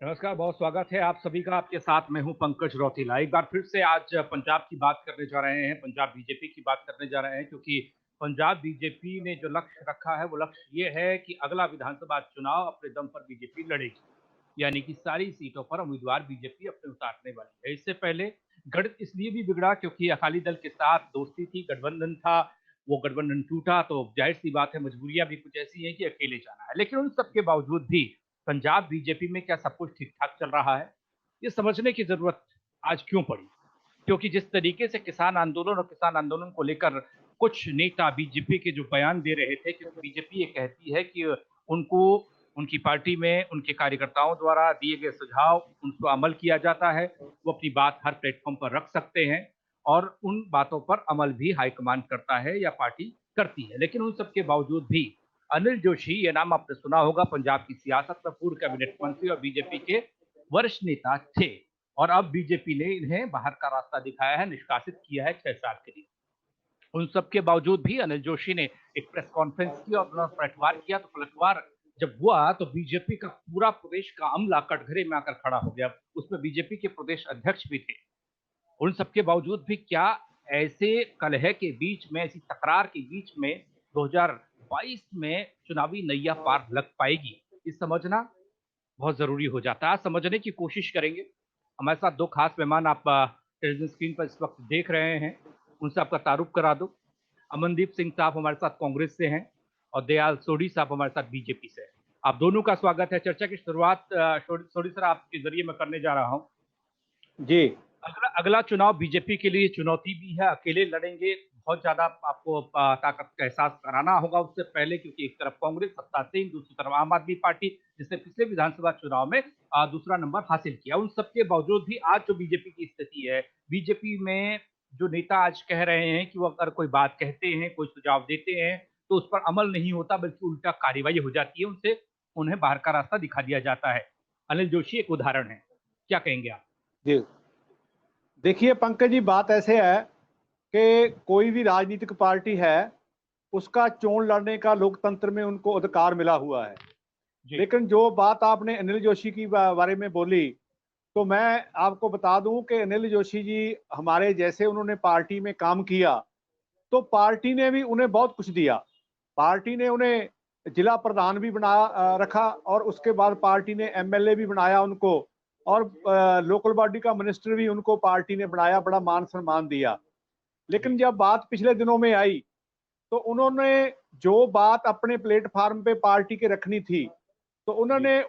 नमस्कार, बहुत स्वागत है आप सभी का। आपके साथ मैं हूं पंकज रौतेला। एक बार फिर से आज पंजाब की बात करने जा रहे हैं, पंजाब बीजेपी की बात करने जा रहे हैं, क्योंकि पंजाब बीजेपी ने जो लक्ष्य रखा है वो लक्ष्य ये है कि अगला विधानसभा चुनाव अपने दम पर बीजेपी लड़ेगी। यानी कि सारी सीटों पर उम्मीदवार बीजेपी अपने उतारने वाली है। इससे पहले गणित इसलिए भी बिगड़ा क्योंकि अकाली दल के साथ दोस्ती थी, गठबंधन था। वो गठबंधन टूटा तो जाहिर सी बात है, मजबूरियां भी कुछ ऐसी हैं कि अकेले जाना है। लेकिन उन सबके बावजूद भी पंजाब बीजेपी में क्या सब कुछ ठीक ठाक चल रहा है, ये समझने की जरूरत आज क्यों पड़ी? क्योंकि जिस तरीके से किसान आंदोलन और किसान आंदोलन को लेकर कुछ नेता बीजेपी के जो बयान दे रहे थे, क्योंकि बीजेपी ये कहती है कि उनको उनकी पार्टी में उनके कार्यकर्ताओं द्वारा दिए गए सुझाव उनको अमल किया जाता है। वो अपनी बात हर प्लेटफॉर्म पर रख सकते हैं और उन बातों पर अमल भी हाईकमान करता है या पार्टी करती है। लेकिन उन सबके बावजूद भी अनिल जोशी, ये नाम आपने सुना होगा, पंजाब की सियासत में पूर्व कैबिनेट मंत्री और बीजेपी के वरिष्ठ नेता थे। और अब बीजेपी ने इन्हें बाहर का रास्ता दिखाया है, निष्कासित किया है 6 साल के लिए। उन सब के बावजूद भी अनिल जोशी ने एक प्रेस कॉन्फ्रेंस की और अपना पलटवार किया। तो पलटवार जब हुआ तो बीजेपी का पूरा प्रदेश का अमला कटघरे में आकर खड़ा हो गया। उसमें बीजेपी के प्रदेश अध्यक्ष भी थे। उन सबके बावजूद भी क्या ऐसे कलह के बीच में, ऐसी तकरार के बीच में 2022 में चुनावी नैया पार लग पाएगी, ये समझना बहुत जरूरी हो जाता है। समझने की कोशिश करेंगे। हमारे साथ दो खास मेहमान आप टेलीविजन स्क्रीन पर इस वक्त देख रहे हैं, उनसे आपका तारुफ करा दो। अमनदीप सिंह साहब हमारे साथ कांग्रेस से हैं और दयाल सोडी साहब हमारे साथ बीजेपी से हैं। आप दोनों का स्वागत है। चर्चा की शुरुआत सोडी सर आपके जरिए मैं करने जा रहा हूं। जी। अगला अगला चुनाव बीजेपी के लिए चुनौती भी है। अकेले लड़ेंगे, बहुत ज्यादा आपको ताकत का एहसास कराना होगा उससे पहले, क्योंकि एक तरफ कांग्रेस सत्ता से, दूसरी तरफ आम आदमी पार्टी जिसने पिछले विधानसभा चुनाव में दूसरा नंबर हासिल किया। उन सबके बावजूद भी आज जो बीजेपी की स्थिति है, बीजेपी में जो नेता आज कह रहे हैं कि वो अगर कोई बात कहते हैं, कोई सुझाव देते हैं तो उस पर अमल नहीं होता, बल्कि उल्टा कार्रवाई हो जाती है, उनसे उन्हें बाहर का रास्ता दिखा दिया जाता है। अनिल जोशी एक उदाहरण है, क्या कहेंगे आप? जी, देखिए पंकज जी, बात ऐसे है कि कोई भी राजनीतिक पार्टी है, उसका चोन लड़ने का लोकतंत्र में उनको अधिकार मिला हुआ है। जी। लेकिन जो बात आपने अनिल जोशी की बारे में बोली, तो मैं आपको बता दूं कि अनिल जोशी जी हमारे जैसे उन्होंने पार्टी में काम किया, तो पार्टी ने भी उन्हें बहुत कुछ दिया। पार्टी ने उन्हें जिला प्रधान भी बना रखा, और उसके बाद पार्टी ने एमएलए भी बनाया उनको, और लोकल बॉडी का मिनिस्टर भी उनको पार्टी ने बनाया, बड़ा मान सम्मान दिया। जी। लेकिन जब बात पिछले दिनों में आई, तो उन्होंने जो बात अपने प्लेटफार्म पे पार्टी के रखनी थी, तो जी। उन्होंने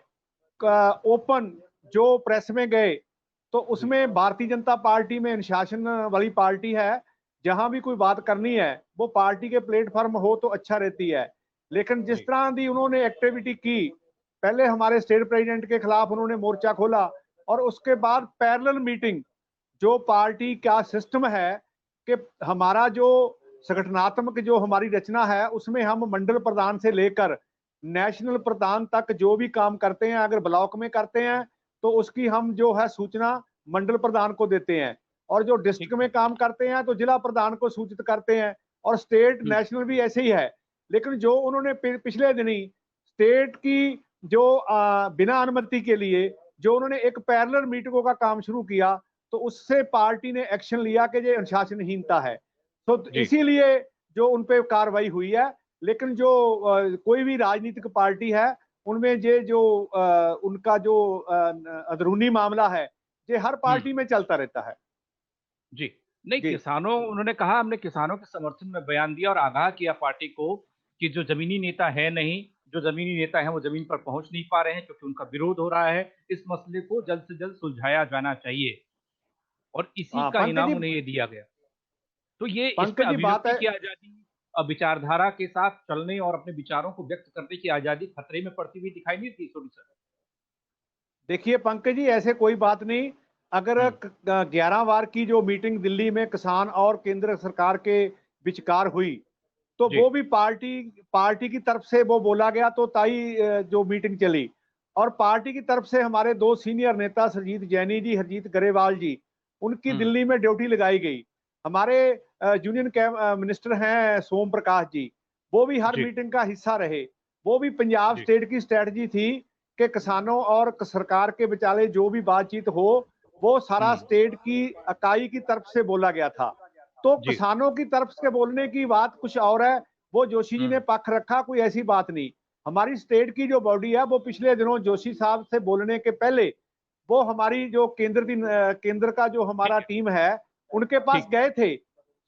ओपन जो प्रेस में गए, तो जी। उसमें भारतीय जनता पार्टी में अनुशासन वाली पार्टी है। जहां भी कोई बात करनी है, वो पार्टी के प्लेटफार्म हो तो अच्छा रहती है। लेकिन जिस जी। तरह की उन्होंने एक्टिविटी की, पहले हमारे स्टेट प्रेसिडेंट के खिलाफ उन्होंने मोर्चा खोला, और उसके बाद पैरेलल मीटिंग, जो पार्टी का सिस्टम है कि हमारा जो संगठनात्मक जो हमारी रचना है, उसमें हम मंडल प्रधान से लेकर नेशनल प्रधान तक जो भी काम करते हैं, अगर ब्लॉक में करते हैं तो उसकी हम जो है सूचना मंडल प्रधान को देते हैं, और जो डिस्ट्रिक्ट ठीक में है। काम करते हैं तो जिला प्रधान को सूचित करते हैं, और स्टेट हम्म। नेशनल भी ऐसे ही है। लेकिन जो उन्होंने पिछले दिनी स्टेट की जो बिना अनुमति के लिए जो उन्होंने एक पैरेलल मीटिंगों का काम शुरू किया, तो उससे पार्टी ने एक्शन लिया कि ये अनुशासनहीनता है। तो जी। इसीलिए जो उन पे कार्रवाई हुई है। लेकिन जो कोई भी राजनीतिक पार्टी है, उनमें ये जो उनका जो अंदरूनी मामला है, ये हर हम्म। पार्टी में चलता रहता है। जी। नहीं, जी। किसानों, उन्होंने कहा हमने किसानों के समर्थन में बयान दिया और आगाह किया पार्टी को कि जो जमीनी नेता है नहीं, जो जमीनी नेता है वो जमीन पर पहुंच नहीं पा रहे हैं क्योंकि उनका विरोध हो रहा है। इस मसले को जल्द से जल्द सुलझाया जाना चाहिए और इसी हाँ का पंकज इनाम जी, उन्हें ये दिया गया। तो ये इस पे पंकज जी बात अभिव्यक्ति है। की आजादी, विचारधारा के साथ चलने और अपने विचारों को व्यक्त करने की आजादी खतरे में पड़ती हुई दिखाई नहीं दी थोड़ी सर? देखिए पंकज जी, ऐसे कोई बात नहीं। अगर हम्म। 11 बार की जो मीटिंग दिल्ली में किसान और केंद्र सरकार के विचकार हुई, तो जी। वो भी पार्टी पार्टी की तरफ से वो बोला गया, तो ताई जो मीटिंग चली। और पार्टी की तरफ से हमारे दो सीनियर नेता सरजीत जैनी जी, हरजीत गरेवाल जी, उनकी हम्म। दिल्ली में ड्यूटी लगाई गई। हमारे यूनियन मिनिस्टर हैं सोम प्रकाश जी, वो भी हर जी। मीटिंग का हिस्सा रहे। वो भी पंजाब जी। स्टेट की स्ट्रेटजी थी कि किसानों और सरकार के विचाले जो भी बातचीत हो वो सारा स्टेट की इकाई की तरफ से बोला गया था। तो जी। किसानों की तरफ से बोलने की बात कुछ और है, वो जोशी जी ने पक्ष रखा, कोई ऐसी बात नहीं। हमारी स्टेट की जो बॉडी है वो पिछले दिनों जोशी साहब से बोलने के पहले वो हमारी जो केंद्र का जो हमारा ठीक है, टीम है उनके पास ठीक है। गए थे।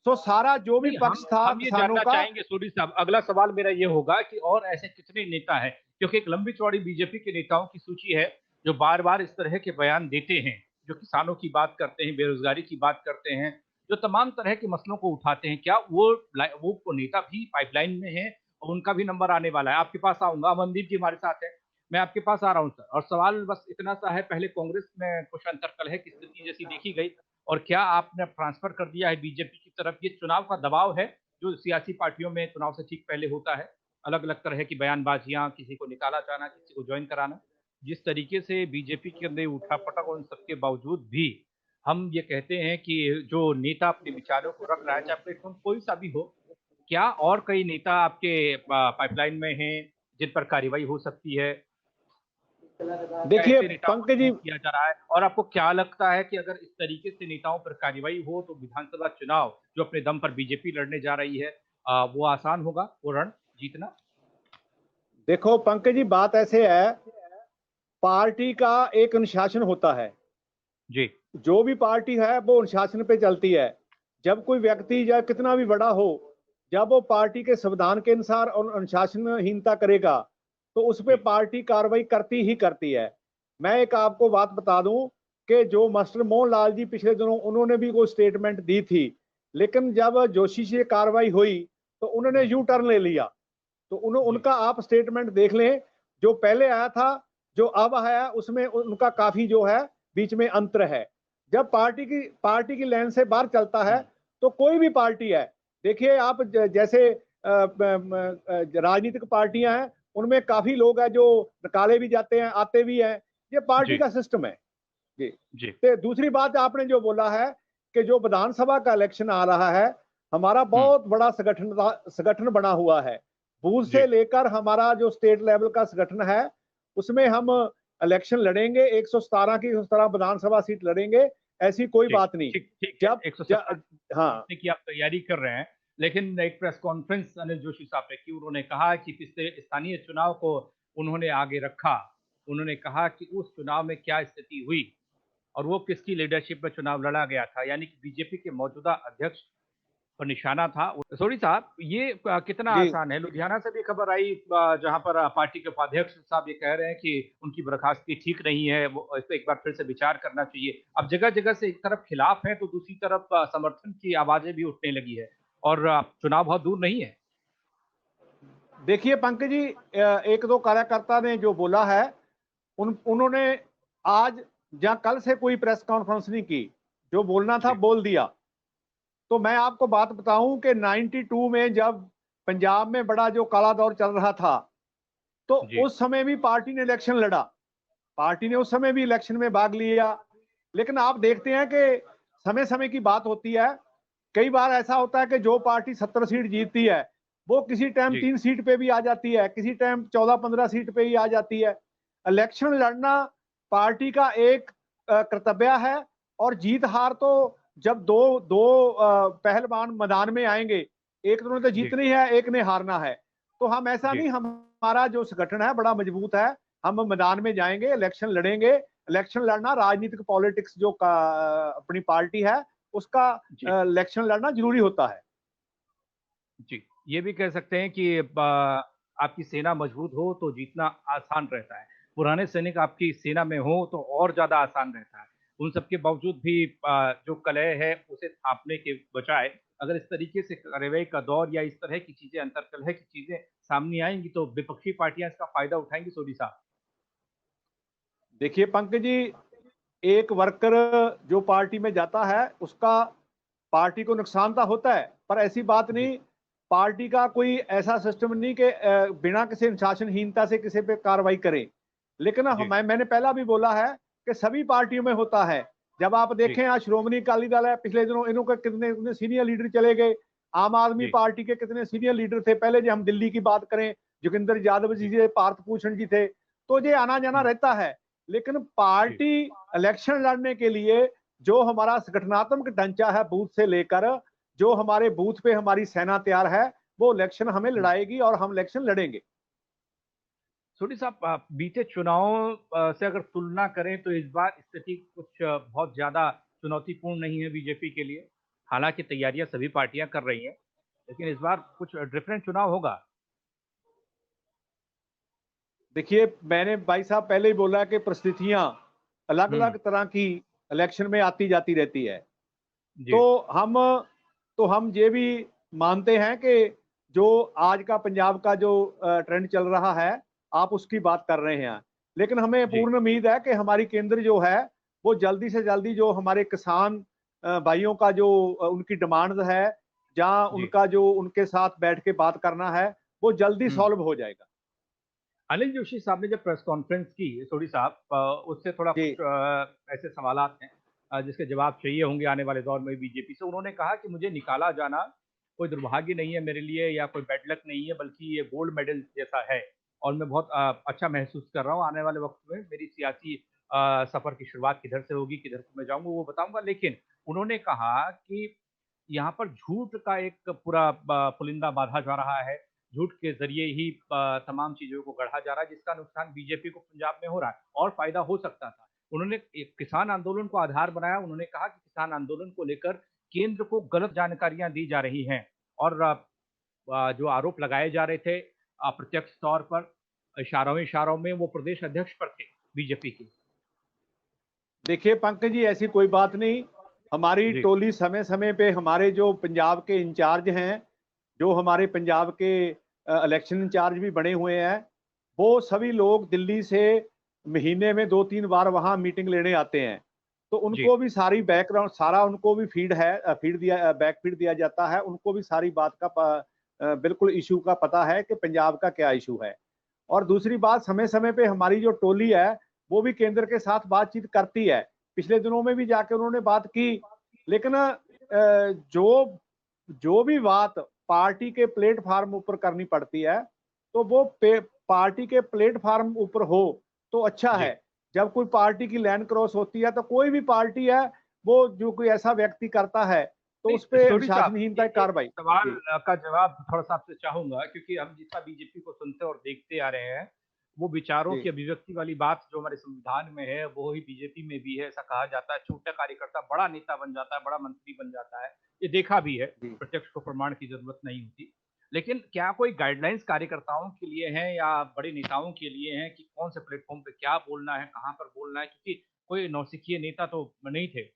तो सारा जो भी नहीं, पक्ष था हम ये किसानों जानना का। चाहेंगे सूरी साहब, अगला सवाल मेरा ये होगा कि और ऐसे कितने नेता हैं, क्योंकि एक लंबी चौड़ी बीजेपी के नेताओं की सूची है जो बार बार इस तरह के बयान देते हैं, जो किसानों की बात करते हैं, बेरोजगारी की बात करते हैं, जो तमाम तरह के मसलों को उठाते हैं। क्या वो नेता भी पाइपलाइन में है और उनका भी नंबर आने वाला है? आपके पास आऊंगा, अमनदीप जी हमारे साथ है, मैं आपके पास आ रहा हूँ सर। और सवाल बस इतना सा है, पहले कांग्रेस में कुछ अंतरकल है की स्थिति जैसी देखी गई, और क्या आपने ट्रांसफर कर दिया है बीजेपी की तरफ? ये चुनाव का दबाव है जो सियासी पार्टियों में चुनाव से ठीक पहले होता है, अलग अलग तरह की बयानबाजियां, किसी को निकाला जाना, किसी को ज्वाइन कराना। जिस तरीके से बीजेपी के अंदर उठापटक और उन सबके बावजूद भी हम ये कहते हैं कि जो नेता अपने विचारों को रख रहा है, चाहे प्लेटफॉर्म कोई सा भी हो, क्या और कई नेता आपके पाइपलाइन में हैं जिन पर कार्रवाई हो सकती है? क्या देखिए ऐसे नेताओं को पंकज जी, नहीं किया जा रहा है? और आपको क्या लगता है कि अगर इस तरीके से नेताओं पर कार्रवाई हो तो विधानसभा चुनाव जो अपने दम पर बीजेपी लड़ने जा रही है, वो आसान होगा, वो रण जीतना? देखो पंकज जी, बात ऐसे है, पार्टी का एक अनुशासन होता है। जी। जो भी पार्टी है वो अनुशासन पे चलती है। जब कोई व्यक्ति या कितना भी बड़ा हो, जब वो पार्टी के संविधान के अनुसार और अनुशासनहीनता करेगा तो उस पर जी। पार्टी कार्रवाई करती ही करती है। मैं एक आपको बात बता दूं कि जो मास्टर मोहन लाल जी पिछले दिनों उन्होंने भी कोई स्टेटमेंट दी थी, लेकिन जब जोशी से कार्रवाई हुई तो उन्होंने यू टर्न ले लिया। तो जी। उनका आप स्टेटमेंट देख लें, जो पहले आया था जो अब आया उसमें उनका काफी जो है बीच में अंतर है। जब पार्टी की लाइन से बाहर चलता है तो कोई भी पार्टी है, देखिए आप जैसे राजनीतिक पार्टियां हैं उनमें काफी लोग हैं जो निकाले भी जाते हैं, आते भी हैं। ये पार्टी जी। का सिस्टम है जी। जी। तो दूसरी बात आपने जो बोला है कि जो विधानसभा का इलेक्शन आ रहा है, हमारा बहुत बड़ा संगठन बना हुआ है। बूथ जी। से लेकर हमारा जो स्टेट लेवल का संगठन है उसमें हम इलेक्शन लड़ेंगे, 117 की 117 विधानसभा सीट लड़ेंगे, ऐसी कोई जी। बात नहीं। ठीक, ठीक है, जब, 117 हाँ जीतने की आप तैयारी कर रहे हैं, लेकिन एक प्रेस कॉन्फ्रेंस अनिल जोशी साहब ने की, उन्होंने कहा कि पिछले स्थानीय चुनाव को उन्होंने आगे रखा। उन्होंने कहा कि उस चुनाव में क्या स्थिति हुई और वो किसकी लीडरशिप में चुनाव लड़ा गया था, यानी कि बीजेपी के मौजूदा अध्यक्ष पर निशाना था। सोरी साहब, ये कितना जी, आसान है? लुधियाना से भी खबर आई जहां पर पार्टी के उपाध्यक्ष साहब ये कह रहे हैं कि उनकी बर्खास्तगी ठीक नहीं है, वो इस पे एक बार फिर से विचार करना चाहिए। अब जगह जगह से एक तरफ खिलाफ है तो दूसरी तरफ समर्थन की आवाजें भी उठने लगी है, और चुनाव बहुत दूर नहीं है। देखिए पंकज जी, एक दो कार्यकर्ता ने जो बोला है उन्होंने आज या कल से कोई प्रेस कॉन्फ्रेंस नहीं की, जो बोलना था जी। बोल दिया। तो मैं आपको बात बताऊं कि 92 में जब पंजाब में बड़ा जो काला दौर चल रहा था तो जी। उस समय भी पार्टी ने इलेक्शन लड़ा, पार्टी ने उस समय भी इलेक्शन में भाग लिया। लेकिन आप देखते हैं कि समय समय की बात होती है। कई बार ऐसा होता है कि जो पार्टी 70 सीट जीतती है वो किसी टाइम जी। 3 सीट पे भी आ जाती है, किसी टाइम 14-15 सीट पे ही आ जाती है। इलेक्शन लड़ना पार्टी का एक कर्तव्य है। और जीत हार तो जब दो दो पहलवान मैदान में आएंगे, एक ने तो जी। जीतनी है, एक ने हारना है। तो हम ऐसा जी। नहीं, हमारा जो संगठन है बड़ा मजबूत है, हम मैदान में जाएंगे, इलेक्शन लड़ेंगे। इलेक्शन लड़ना राजनीतिक पॉलिटिक्स जो अपनी पार्टी है उसका जी। इलेक्शन लड़ना जरूरी होता है। जी, ये भी कह सकते हैं कि आपकी सेना मजबूत हो तो जीतना आसान रहता है। पुराने सैनिक आपकी सेना में हो तो और ज़्यादा आसान रहता है। उन सब के बावजूद भी जो कलह है उसे थामने के बजाय अगर इस तरीके से कार्रवाई का दौर या इस तरह की चीज़ें, अंतर्कलह की चीज़ें सामने आएँगी तो विपक्षी पार्टियाँ इसका फ़ायदा उठाएँगी, सोढी साहब। देखिए पंकज जी, एक वर्कर जो पार्टी में जाता है उसका पार्टी को नुकसान तो होता है, पर ऐसी बात जी। नहीं, पार्टी का कोई ऐसा सिस्टम नहीं कि बिना किसी अनुशासनहीनता से किसी पे कार्रवाई करे। लेकिन जी। मैंने पहला भी बोला है कि सभी पार्टियों में होता है। जब आप जी। देखें आज श्रोमणी अकाली दल है, पिछले दिनों इन्हों के कितने कितने सीनियर लीडर चले गए। आम आदमी जी। पार्टी के कितने सीनियर लीडर थे, पहले जो हम दिल्ली की बात करें, जोगिंदर यादव जी जी। थे, पार्थ भूषण जी थे, तो ये आना जाना रहता है। लेकिन पार्टी इलेक्शन लड़ने के लिए जो हमारा संगठनात्मक ढांचा है बूथ से लेकर, जो हमारे बूथ पे हमारी सेना तैयार है, वो इलेक्शन हमें लड़ाएगी और हम इलेक्शन लड़ेंगे। सोढी साहब, बीते चुनाव से अगर तुलना करें तो इस बार स्थिति कुछ बहुत ज्यादा चुनौतीपूर्ण नहीं है बीजेपी के लिए। हालांकि तैयारियां सभी पार्टियां कर रही हैं, लेकिन इस बार कुछ डिफरेंट चुनाव होगा। देखिए, मैंने भाई साहब पहले ही बोला कि परिस्थितियां अलग हम्म। अलग तरह की इलेक्शन में आती जाती रहती है। जी। तो हम तो हम ये भी मानते हैं कि जो आज का पंजाब का जो ट्रेंड चल रहा है, आप उसकी बात कर रहे हैं। लेकिन हमें जी। पूर्ण उम्मीद है कि हमारी केंद्र जो है वो जल्दी से जल्दी जो हमारे किसान भाइयों का जो उनकी डिमांड है, जहां जी। उनका जो उनके साथ बैठ के बात करना है, वो जल्दी हम्म। सॉल्व हो जाएगा। अनिल जोशी साहब ने जब प्रेस कॉन्फ्रेंस की, सोढी साहब, उससे थोड़ा जी। कुछ ऐसे सवालात हैं जिसके जवाब चाहिए होंगे आने वाले दौर में बीजेपी से। उन्होंने कहा कि मुझे निकाला जाना कोई दुर्भाग्य नहीं है मेरे लिए या कोई बैड लक नहीं है, बल्कि ये गोल्ड मेडल जैसा है और मैं बहुत अच्छा महसूस कर रहा हूँ। आने वाले वक्त में मेरी सियासी सफर की शुरुआत किधर से होगी, किधर को मैं जाऊंगा वो बताऊंगा। लेकिन उन्होंने कहा कि यहाँ पर झूठ का एक पूरा पुलिंदा बांधा जा रहा है। झूठ के जरिए ही तमाम चीजों को गढ़ा जा रहा है, जिसका नुकसान बीजेपी को पंजाब में हो रहा है और फायदा हो सकता था। उन्होंने एक किसान आंदोलन को आधार बनाया। उन्होंने कहा कि किसान आंदोलन को लेकर केंद्र को गलत जानकारियां दी जा रही हैं और जो आरोप लगाए जा रहे थे अप्रत्यक्ष तौर पर इशारों इशारों में वो प्रदेश अध्यक्ष पर थे बीजेपी के। देखिए पंकज जी, ऐसी कोई बात नहीं। हमारी जी। टोली समय समय पे हमारे जो पंजाब के इंचार्ज हैं, जो हमारे पंजाब के इलेक्शन इंचार्ज भी बने हुए हैं, वो सभी लोग दिल्ली से महीने में 2-3 बार वहां मीटिंग लेने आते हैं। तो जी। उनको भी सारी बैकग्राउंड सारा उनको भी फीड है, फीड दिया बैक फीड दिया जाता है। उनको भी सारी बात का बिल्कुल इशू का पता है कि पंजाब का क्या इशू है। और दूसरी बात, समय समय पे हमारी जो टोली है वो भी केंद्र के साथ बातचीत करती है। पिछले दिनों में भी जाके उन्होंने बात की। लेकिन जो जो भी बात पार्टी के प्लेटफार्म ऊपर करनी पड़ती है, तो वो पार्टी के प्लेटफार्म ऊपर हो तो अच्छा जी। है। जब कोई पार्टी की लाइन क्रॉस होती है, तो कोई भी पार्टी है, वो जो कोई ऐसा व्यक्ति करता है तो नहीं, उस पर सोढी साहब, अनुशासनहीनता की एक कार्रवाई। सवाल जी। का जवाब थोड़ा-सा आपसे चाहूँगा, क्योंकि हम जितना बीजेपी को सुनते और देखते आ रहे हैं, वो विचारों जी। की अभिव्यक्ति वाली बात जो हमारे संविधान में है, वो ही बीजेपी में भी है। ऐसा कहा जाता है, छोटा कार्यकर्ता बड़ा नेता बन जाता है, बड़ा मंत्री बन जाता है। ये देखा भी है, जी। प्रत्यक्ष को प्रमाण की ज़रूरत नहीं होती। लेकिन क्या कोई गाइडलाइंस कार्यकर्ताओं के लिए हैं या बड़े नेताओं के लिए हैं कि कौन से प्लेटफ़ॉर्म पे क्या बोलना है, कहाँ पर बोलना है? क्योंकि कोई नौसिखिए नेता तो नहीं थे।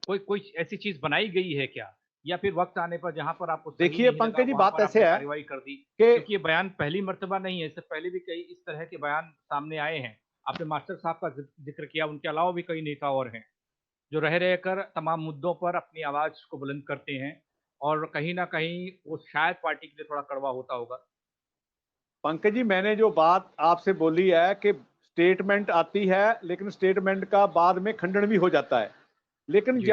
कोई कोई ऐसी चीज़ बनाई गई है क्या? या फिर वक़्त आने पर जहाँ पर आपको सही देखिए नहीं लगा, पंकज जी, वहाँ बात पर आपने ऐसे है कार्रवाई कर दी? कि क्योंकि ये बयान पहली मर्तबा नहीं है, इससे पहले भी कई इस तरह के बयान सामने आए हैं। आपने मास्टर साहब का ज़िक्र किया, उनके अलावा भी कई नेता और हैं, जो रह रहकर तमाम मुद्दों पर अपनी आवाज़ को बुलंद करते हैं और कहीं न कहीं वो शायद पार्टी के लिए थोड़ा कड़वा होता होगा। पंकज जी, मैंने जो बात आपसे बोली है कि स्टेटमेंट आती है, लेकिन स्टेटमेंट का बाद में खंडन भी हो जाता है। लेकिन जी।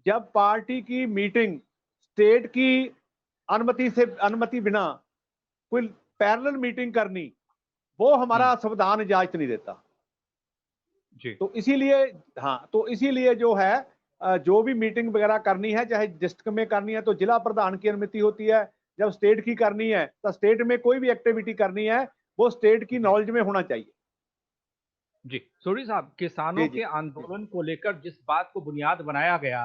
जब पार्टी की मीटिंग स्टेट की अनुमति बिना कोई पैरेलल मीटिंग करनी, वो हुँ। हमारा संविधान इजाजत नहीं देता। जी। तो इसीलिए, हाँ, तो इसीलिए जो है जो भी मीटिंग वगैरह करनी है, चाहे डिस्ट्रिक्ट में करनी है तो जिला प्रधान की अनुमति होती है। जब स्टेट की करनी है तो स्टेट में कोई भी एक्टिविटी करनी है, वो स्टेट की जी। नॉलेज में होना चाहिए। जी, सोढी साहब, किसानों जी। के जी। आंदोलन को लेकर जिस बात को बुनियाद बनाया गया,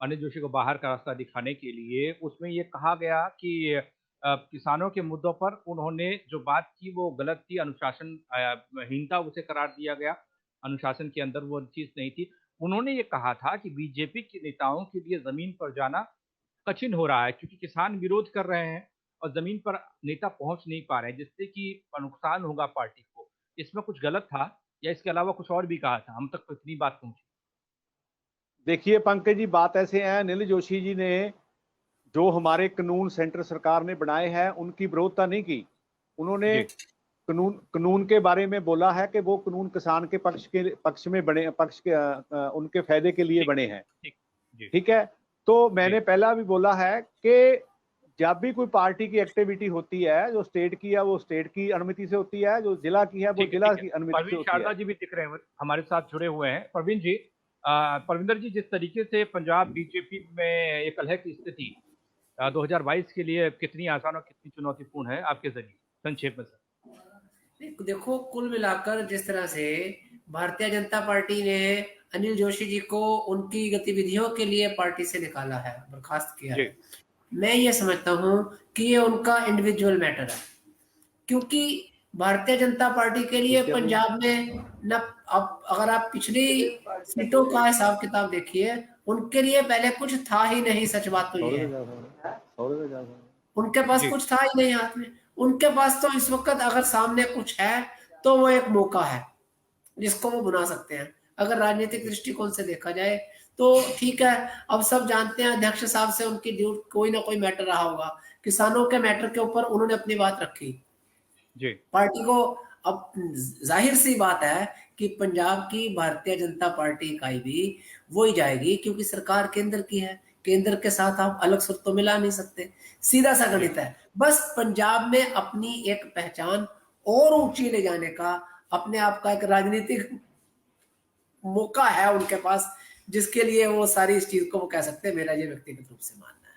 अनिल जोशी को बाहर का रास्ता दिखाने के लिए, उसमें ये कहा गया कि किसानों के मुद्दों पर उन्होंने जो बात की वो गलत थी, अनुशासन हीनता उसे करार दिया गया, अनुशासन के अंदर वो चीज़ नहीं थी। उन्होंने ये कहा था कि बीजेपी के नेताओं के लिए ज़मीन पर जाना कठिन हो रहा है क्योंकि किसान विरोध कर रहे हैं और ज़मीन पर नेता पहुँच नहीं पा रहे हैं, जिससे कि नुकसान होगा पार्टी को। इसमें कुछ गलत था या इसके अलावा कुछ और भी कहा था? हम तक तो इतनी बात पहुँची। देखिए पंकज जी, बात ऐसे है, अनिल जोशी जी ने जो हमारे कानून सेंटर सरकार ने बनाए हैं उनकी विरोधता नहीं की। उन्होंने जी। कानून कानून के बारे में बोला है कि वो कानून किसान के पक्ष में बने, उनके फायदे के लिए ठीक, बने हैं। ठीक। जी। ठीक है। तो जी। मैंने पहला भी बोला है कि जब भी कोई पार्टी की एक्टिविटी होती है, जो स्टेट की है वो स्टेट की अनुमति से होती है, जो जिला की है वो जिला की अनुमति से परवीन होती शारदा है। जी भी दिख रहे हैं हमारे साथ जुड़े हुए हैं। परवीन जी, परविंदर जी, जिस तरीके से पंजाब बीजेपी में ये कलह की स्थिति 2022 के लिए कितनी आसान और कितनी चुनौतीपूर्ण है आपके जरिए, संक्षेप में सर? देखो, कुल मिलाकर जिस तरह से भारतीय जनता पार्टी ने अनिल जोशी जी को उनकी गतिविधियों के लिए पार्टी से निकाला है, बर्खास्त किया है, मैं ये समझता हूं कि ये उनका इंडिविजुअल मैटर है। क्योंकि भारतीय जनता पार्टी के लिए पंजाब में न, अब अगर आप पिछली सीटों का हिसाब किताब देखिए, उनके लिए पहले कुछ था ही नहीं। सच बात तो ये है, उनके पास कुछ था ही नहीं हाथ में। उनके पास तो इस वक्त अगर सामने कुछ है तो वो एक मौका है जिसको वो बना सकते हैं। अगर राजनीतिक दृष्टिकोण से देखा जाए तो ठीक है। अब सब जानते हैं अध्यक्ष साहब से उनकी ड्यूटी कोई ना कोई मैटर रहा होगा, किसानों के मैटर के ऊपर उन्होंने अपनी बात रखी जी। पार्टी को। अब जाहिर सी बात है कि पंजाब की भारतीय जनता पार्टी इकाई भी वही जाएगी, क्योंकि सरकार केंद्र की है, केंद्र के साथ आप अलग सुर तो मिला नहीं सकते, सीधा सा गणित है। बस पंजाब में अपनी एक पहचान और ऊंची ले जाने का अपने आप का एक राजनीतिक मौका है उनके पास, जिसके लिए वो सारी इस चीज को वो कह सकते हैं। मेरा ये व्यक्तिगत रूप से मानना है।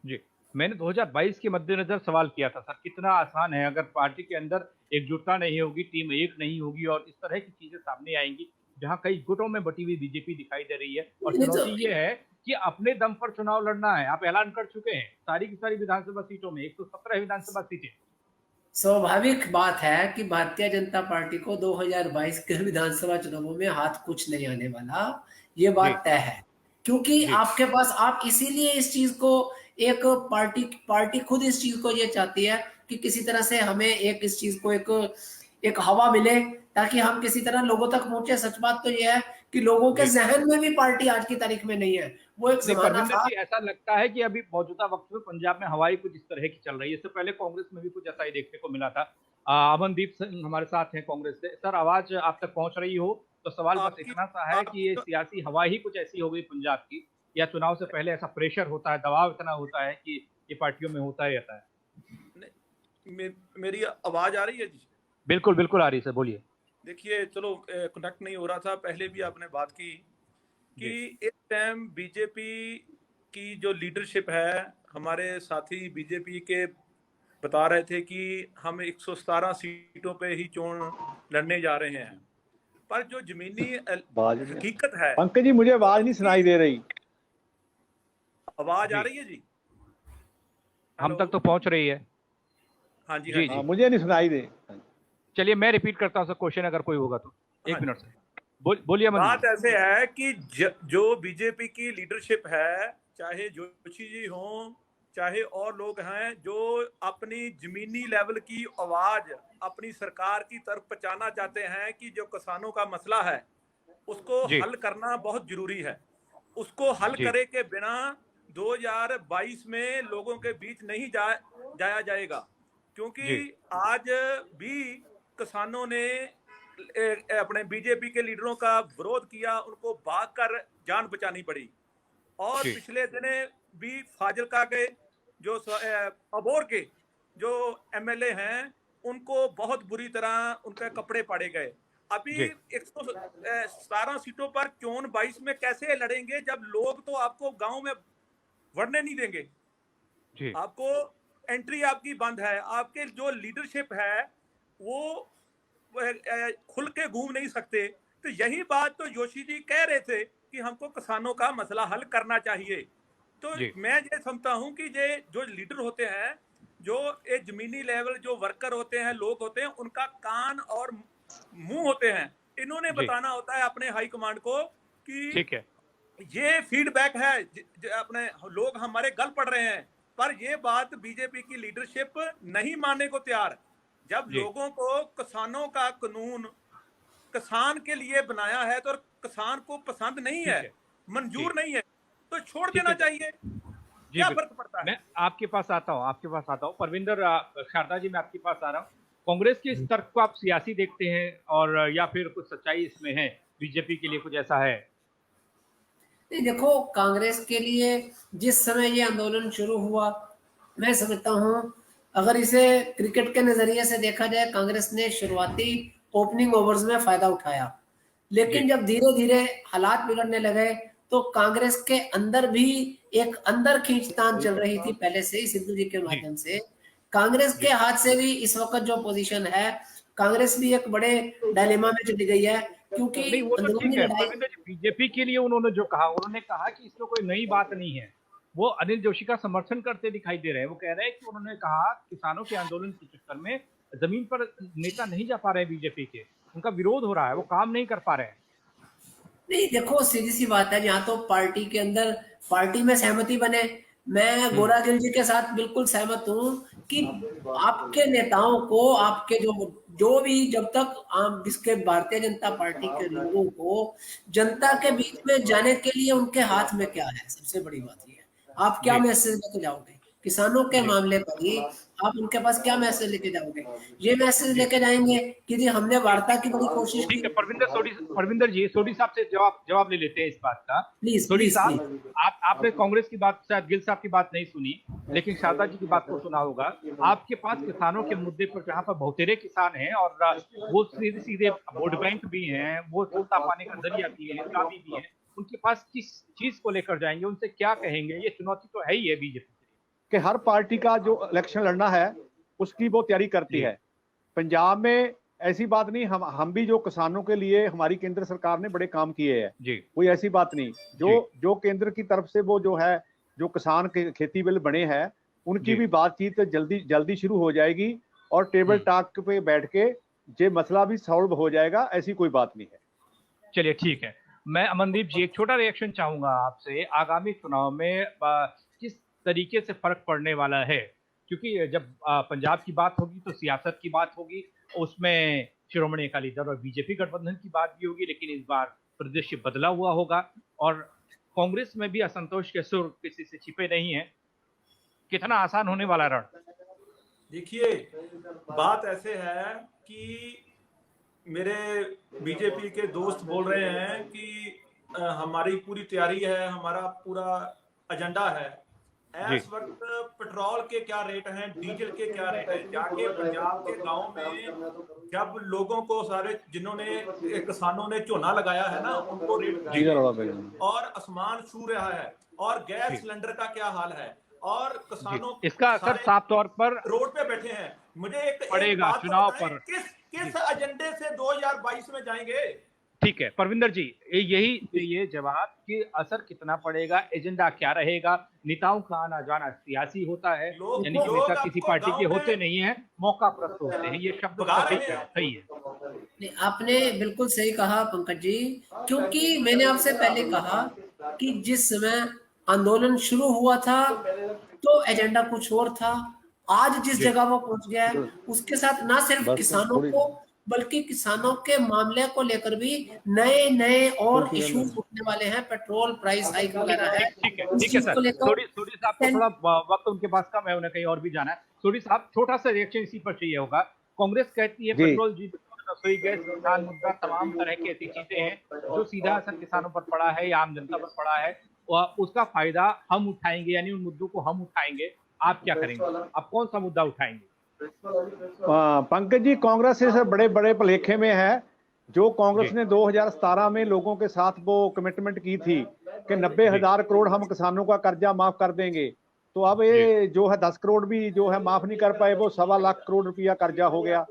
जी, मैंने 2022 के मद्देनजर सवाल किया था सर, कितना आसान है अगर पार्टी के अंदर एकजुटता नहीं होगी, टीम एक नहीं होगी और इस तरह की चीजें सामने आएंगी, जहां कई गुटों में बटी हुई बीजेपी दिखाई दे रही है। और चुनौती ये है कि अपने दम पर चुनाव लड़ना है। आप ऐलान कर चुके हैं सारी की सारी विधानसभा सीटों में, 117 विधानसभा सीटें। स्वाभाविक बात है कि भारतीय जनता पार्टी को 2022 के विधानसभा चुनावों में हाथ कुछ नहीं आने वाला, ये बात तय है। क्योंकि आपके पास, आप इसीलिए इस चीज को एक पार्टी खुद इस चीज को ये चाहती है कि किसी तरह से हमें एक इस चीज को एक हवा मिले, ताकि हम किसी तरह लोगों तक पहुंचे। सच बात तो ये है कि लोगों के जहन में भी पार्टी आज की तारीख में नहीं है। वो एक जमाना था। ऐसा लगता है कि अभी मौजूदा वक्त में पंजाब में हवाई कुछ इस तरह की चल रही है। इससे पहले कांग्रेस में भी कुछ ऐसा ही देखने को मिला था। अमनदीप सिंह हमारे साथ हैं कांग्रेस से। सर, आवाज आप तक पहुंच रही हो तो सवाल बस इतना सा है कि ये सियासी हवा ही कुछ ऐसी हो गई पंजाब की, या चुनाव से पहले ऐसा प्रेशर होता है, दबाव इतना होता है कि ये पार्टियों में होता ही रहता है? मेरी आवाज आ रही है जी? बिल्कुल बिल्कुल आ रही है सर, बोलिए। देखिए, चलो कनेक्ट नहीं हो रहा था, पहले भी आपने बात की कि इस टाइम बीजेपी की जो लीडरशिप है, हमारे साथी बीजेपी के बता रहे थे कि हम 117 सीटों पे ही चुनाव लड़ने जा रहे हैं, पर जो जमीनी हकीकत है। पंकज जी, मुझे आवाज नहीं सुनाई दे रही। आवाज आ रही है जी? हम तक तो पहुंच रही है। हाँ जी, जी, हाँ जी। मुझे नहीं सुनाई दे। चलिए मैं रिपीट करता हूं सर क्वेश्चन, अगर कोई होगा तो। एक मिनट से बोलिए। बात ऐसे है कि जो बीजेपी की लीडरशिप है, चाहे जोशी जी हों, चाहे और लोग हैं, जो अपनी जमीनी लेवल की आवाज अपनी सरकार की तरफ पहुंचाना चाहते हैं कि जो किसानों का मसला है उसको हल करना बहुत जरूरी है। उसको हल करे के बिना 2022 में लोगों के बीच नहीं जाया जाएगा, क्योंकि आज भी किसानों ने अपने बीजेपी के लीडरों का विरोध किया, उनको भागकर जान बचानी पड़ी। और पिछले दिने भी फाजिलका के जो अबोर के जो एमएलए हैं, उनको बहुत बुरी तरह उनके कपड़े पाड़े गए। अभी 117 सीटों पर चुनाव 22 में कैसे लड़ेंगे जब लोग तो आपको गांव में बढ़ने नहीं देंगे, आपको एंट्री आपकी बंद है, आपके जो लीडरशिप है वो खुल के घूम नहीं सकते। तो यही बात तो जोशी जी कह रहे थे कि हमको किसानों का मसला हल करना चाहिए। तो मैं ये समझता हूं कि ये जो लीडर होते हैं, जो एक जमीनी लेवल जो वर्कर होते हैं, लोग होते हैं, उनका कान और मुंह होते हैं। इन्होंने बताना होता है अपने हाई कमांड को कि ठीक है, ये फीडबैक है, अपने लोग हमारे गल पड़ रहे हैं। पर ये बात बीजेपी की लीडरशिप नहीं मानने को तैयार। जब लोगों को किसानों का कानून किसान के लिए बनाया है तो किसान को पसंद नहीं है, मंजूर नहीं है, तो छोड़ देना चाहिए। क्या फर्क पड़ता है? मैं आपके पास आता हूँ परविंदर शारदा जी, मैं आपके पास आ रहा हूँ। कांग्रेस के इस तर्क को आप सियासी देखते हैं और या फिर कुछ सच्चाई इसमें है? बीजेपी के लिए कुछ ऐसा है? नहीं, देखो, कांग्रेस के लिए जिस समय ये आंदोलन शुरू हुआ मैं समझता हूँ अगर इसे क्रिकेट के नजरिए से देखा जाए, कांग्रेस ने शुरुआती ओपनिंग ओवर्स में फायदा उठाया, लेकिन जब धीरे धीरे हालात बिगड़ने लगे तो कांग्रेस के अंदर भी एक अंदर खींचतान चल रही थी पहले से ही सिद्धू जी के माध्यम से। कांग्रेस के हाथ से भी इस वक्त जो पोजीशन है, कांग्रेस भी एक बड़े डायलेमा में चली गई है, क्योंकि नहीं वो तो ठीक अंदरूनी है। लड़ाई परविंदर जी, बीजेपी के लिए उन्होंने जो कहा, उन्होंने कहा कि इसमें कोई नई बात नहीं है। वो अनिल जोशी का समर्थन करते दिखाई दे रहे हैं। वो कह रहे हैं कि उन्होंने कहा किसानों के आंदोलन के चक्कर में जमीन पर नेता नहीं जा पा रहे हैं बीजेपी के, उनका विरोध हो रहा है, वो काम नहीं कर पा रहे हैं। नहीं, देखो सीधी सी बात है, जहाँ तो पार्टी के अंदर पार्टी में सहमति बने। मैं गोरा गिल जी के साथ बिल्कुल सहमत हूँ कि आपके नेताओं को, आपके जो भी, जब तक आप जिसके भारतीय जनता पार्टी के लोगों को जनता के बीच में जाने के लिए उनके हाथ में क्या है, सबसे बड़ी बात ये है। आप क्या मैसेज लेके जाओगे किसानों के मामले पर ही, आप उनके पास क्या मैसेज लेके जाओगे? ये मैसेज लेके जाएंगे कि जी हमने वार्ता की बड़ी कोशिश की। ठीक है, परविंदर जी, सोडी साहब से जवाब ले लेते हैं इस बात का। प्लीज सोडी प्लीज साहब, आपने कांग्रेस की बात, शायद गिल साहब की बात नहीं सुनी, लेकिन शारदा जी की बात को सुना होगा। आपके पास किसानों के मुद्दे पर, जहाँ पर बहुतेरे किसान हैं और वो सीधे सीधे वोट बैंक भी हैं, वो वोट पाने का जरिया भी है, चाबी भी है, उनके पास किस चीज को लेकर जाएंगे, उनसे क्या कहेंगे? ये चुनौती तो है ही है बीजेपी कि हर पार्टी का जो इलेक्शन लड़ना है उसकी वो तैयारी करती है। पंजाब में ऐसी बात नहीं, हम भी जो किसानों के लिए हमारी केंद्र सरकार ने बड़े काम किए हैं, कोई ऐसी बात नहीं। जो केंद्र की तरफ से वो जो है, जो किसान के खेती बिल बने हैं, उनकी भी बातचीत जल्दी शुरू हो जाएगी और टेबल टॉक पे बैठ के ये मसला भी सॉल्व हो जाएगा, ऐसी कोई बात नहीं है। चलिए ठीक है। मैं अमनदीप जी एक छोटा रिएक्शन चाहूंगा आपसे। आगामी चुनाव में किस तरीके से फर्क पड़ने वाला है? क्योंकि जब पंजाब की बात होगी तो सियासत की बात होगी, उसमें शिरोमणि अकाली दल और बीजेपी गठबंधन की बात भी होगी, लेकिन इस बार परिदृश्य बदला हुआ होगा और कांग्रेस में भी असंतोष के सुर किसी से छिपे नहीं है। कितना आसान होने वाला रण? देखिए, बात ऐसे है कि मेरे बीजेपी के दोस्त बोल रहे हैं कि हमारी पूरी तैयारी है, हमारा पूरा एजेंडा है। इस वक्त पेट्रोल के क्या रेट हैं, डीजल के क्या रेट हैं, जाके पंजाब के गांव में जब लोगों को, सारे जिन्होंने किसानों ने झोना लगाया है ना, उनको रेट और आसमान छू रहा है। और गैस सिलेंडर का क्या हाल है, और किसानों इसका असर साफ तौर पर रोड पे बैठे हैं। मुझे एक पड़ेगा चुनाव पर। किस एजेंडे से 2022 में जाएंगे? ठीक है परविंदर जी, यही ये जवाब कि असर कितना पड़ेगा, एजेंडा क्या रहेगा। नेताओं का आना जाना सियासी होता है, यानी कि नेता किसी पार्टी के होते नहीं है, मौका प्रस्त होते हैं। ये शब्द सही है। आपने बिल्कुल सही कहा पंकज जी, क्योंकि मैंने आपसे पहले कहा कि जिस समय आंदोलन शुरू हुआ था तो एजेंडा कुछ और था। आज जिस जगह वो पहुंच गया है, उसके साथ ना सिर्फ किसानों को बल्कि किसानों के मामले को लेकर भी नए और इश्यूज उठने वाले हैं। पेट्रोल प्राइस हाइक वगैरह है। ठीक है सर। सोडी साहब को थोड़ा वक्त उनके पास कम है, उन्हें कहीं और भी जाना है। सोडी साहब, छोटा सा रिएक्शन इसी पर चाहिए होगा। कांग्रेस कहती है पेट्रोल, रसोई गैस, किसान मुद्दा, तमाम तरह की ऐसी चीजें हैं जो सीधा असर किसानों पर पड़ा है या आम जनता पर पड़ा है, उसका फायदा हम उठाएंगे, यानी उन मुद्दों को हम उठाएंगे। आप क्या करेंगे? आप कौन सा मुद्दा उठाएंगे? पंकज जी, कांग्रेस इस बड़े बड़े भलेखे में है। जो कांग्रेस ने 2017 में लोगों के साथ वो कमिटमेंट की थी कि 90,000 करोड़ हम किसानों का कर्जा माफ कर देंगे, तो अब ये जो है 10 करोड़ भी जो है माफ नहीं कर पाए, वो 1.25 लाख करोड़ रुपया कर्जा हो गया।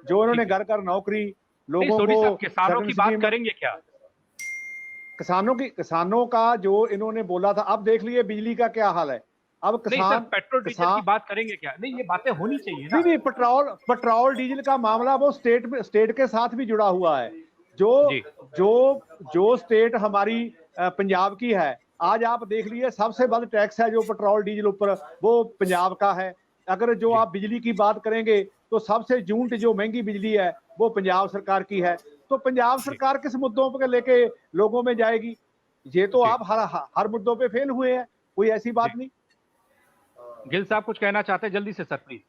जो उन्होंने घर घर नौकरी लोगों को, किसानों की बात करेंगे क्या? किसानों का जो इन्होंने बोला था, अब देख लिए बिजली का क्या हाल है। अब किसान पेट्रोल डीजल की बात करेंगे क्या? नहीं, ये बातें होनी चाहिए ना। नहीं, पेट्रोल डीजल का मामला वो स्टेट के साथ भी जुड़ा हुआ है। जो स्टेट हमारी पंजाब की है, आज आप देख लीजिए सबसे बड़ा टैक्स है जो पेट्रोल डीजल ऊपर, वो पंजाब का है। अगर जो आप बिजली की बात करेंगे तो सबसे यूनिट जो महंगी बिजली है वो पंजाब सरकार की है। तो पंजाब सरकार किस मुद्दों पर लेके लोगों में जाएगी? ये तो आप हर मुद्दों पे फेल हुए हैं, कोई ऐसी बात नहीं। गिल साहब कुछ कहना चाहते हैं? जल्दी से सर प्लीज।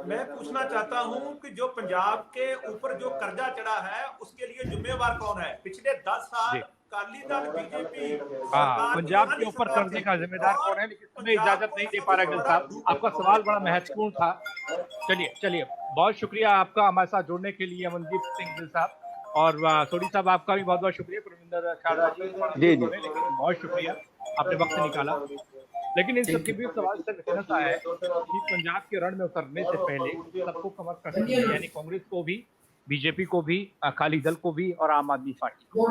मैं पूछना चाहता हूं कि जो पंजाब के ऊपर जो कर्जा चढ़ा है उसके लिए जिम्मेवार कौन है? पिछले 10 साल अकाली दल बीजेपी हाँ, पंजाब के ऊपर करने का जिम्मेदार कौन है, लेकिन तुम्हें इजाजत नहीं दे पा रहा गिल साहब। आपका सवाल बड़ा महत्वपूर्ण था। चलिए बहुत शुक्रिया आपका हमारे साथ जुड़ने के लिए अमनदीप सिंह गिल साहब, और सोडी साहब आपका भी बहुत बहुत शुक्रिया। परमिंदर शारदा जी लेकिन बहुत शुक्रिया, आपने वक्त निकाला। लेकिन इन सबके बीच सवाल सिर्फ इतना सा है कि पंजाब के रण में उतरने से पहले सबको कमर कसनी है, यानी कांग्रेस को भी, बीजेपी को भी, अकाली दल को भी और आम आदमी पार्टी को।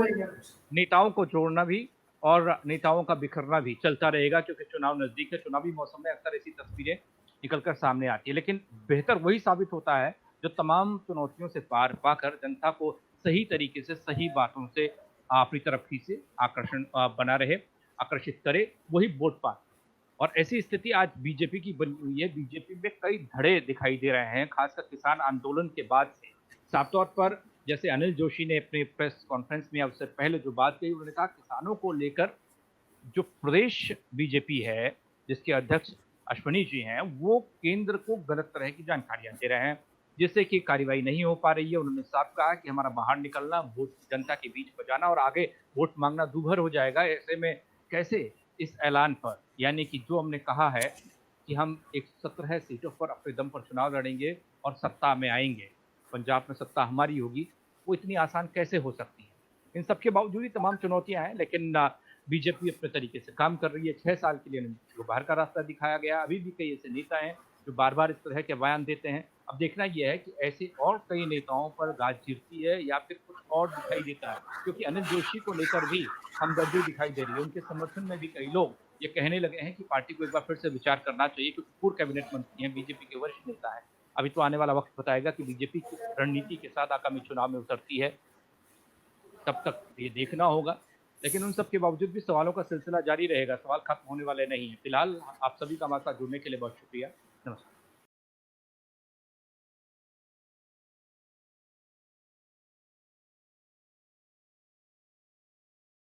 नेताओं को जोड़ना भी और नेताओं का बिखरना भी चलता रहेगा, क्योंकि चुनाव नजदीक है। चुनावी मौसम में अक्सर ऐसी तस्वीरें निकलकर सामने आती है, लेकिन बेहतर वही साबित होता है जो तमाम चुनौतियों से पार पाकर जनता को सही तरीके से, सही बातों से अपनी तरफ से आकर्षण बना रहे, आकर्षित करे, वही वोट पाए। और ऐसी स्थिति आज बीजेपी की बनी हुई है। बीजेपी में कई धड़े दिखाई दे रहे हैं, खासकर किसान आंदोलन के बाद से। साफ तौर पर जैसे अनिल जोशी ने अपने प्रेस कॉन्फ्रेंस में उससे पहले जो बात कही, उन्होंने कहा किसानों को लेकर जो प्रदेश बीजेपी है, जिसके अध्यक्ष अश्वनी जी हैं, वो केंद्र को गलत तरह की जानकारियां दे रहे हैं, जिससे कि कार्रवाई नहीं हो पा रही है। उन्होंने साफ कहा कि हमारा बाहर निकलना, वोट जनता के बीच बजाना और आगे वोट मांगना दूभर हो जाएगा। ऐसे में कैसे इस ऐलान पर, यानी कि जो हमने कहा है कि हम 117 सीटों पर अपने दम पर चुनाव लड़ेंगे और सत्ता में आएंगे, पंजाब में सत्ता हमारी होगी, वो इतनी आसान कैसे हो सकती है। इन सबके बावजूद ही तमाम चुनौतियां हैं, लेकिन बीजेपी अपने तरीके से काम कर रही है। 6 साल के लिए बाहर का रास्ता दिखाया गया। अभी भी कई ऐसे नेता हैं जो बार बार इस तरह के बयान देते हैं। अब देखना यह है कि ऐसे और कई नेताओं पर गाज गिरती है या फिर कुछ और दिखाई देता है, क्योंकि अनिल जोशी को लेकर भी हमदर्दी दिखाई दे रही है। उनके समर्थन में भी कई लोग ये कहने लगे हैं कि पार्टी को एक बार फिर से विचार करना चाहिए, क्योंकि पूर्व कैबिनेट मंत्री हैं, बीजेपी के वरिष्ठ नेता है। अभी तो आने वाला वक्त बताएगा कि बीजेपी किस रणनीति के साथ आगामी चुनाव में उतरती है, तब तक ये देखना होगा। लेकिन उन सब के बावजूद भी सवालों का सिलसिला जारी रहेगा, सवाल खत्म होने वाले नहीं है। फिलहाल आप सभी का हमारे साथ जुड़ने के लिए बहुत शुक्रिया। नमस्कार।